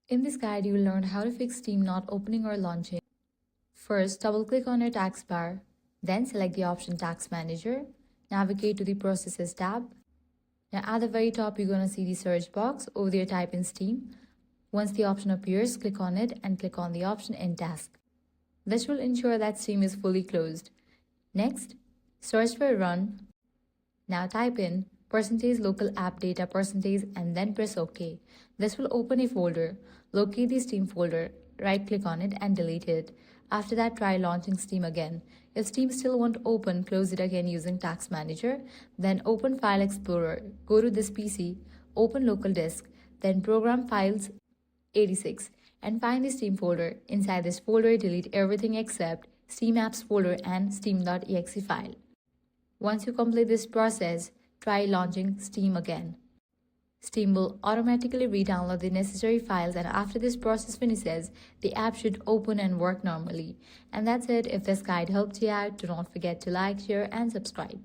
In this guide, you will learn how to fix Steam not opening or launching. First, double-click on your taskbar, then select the option Task Manager, navigate to the Processes tab. Now at the very top, you're going to see the search box. Over there, type in Steam. Once the option appears, click on it and click on the option End Task. This will ensure that Steam is fully closed. Next, search for Run. Now type in %local app data % and then press OK. This will open a folder. Locate the Steam folder, right-click on it and delete it. After that, try launching Steam again. If Steam still won't open, close it again using Task Manager. Then open File Explorer. Go to this PC, open Local Disk, then Program Files 86 and find the Steam folder. Inside this folder, delete everything except Steam Apps folder and Steam.exe file. Once you complete this process, try launching Steam again. Steam will automatically re-download the necessary files, and after this process finishes, the app should open and work normally. And that's it. If this guide helped you out, do not forget to like, share and subscribe.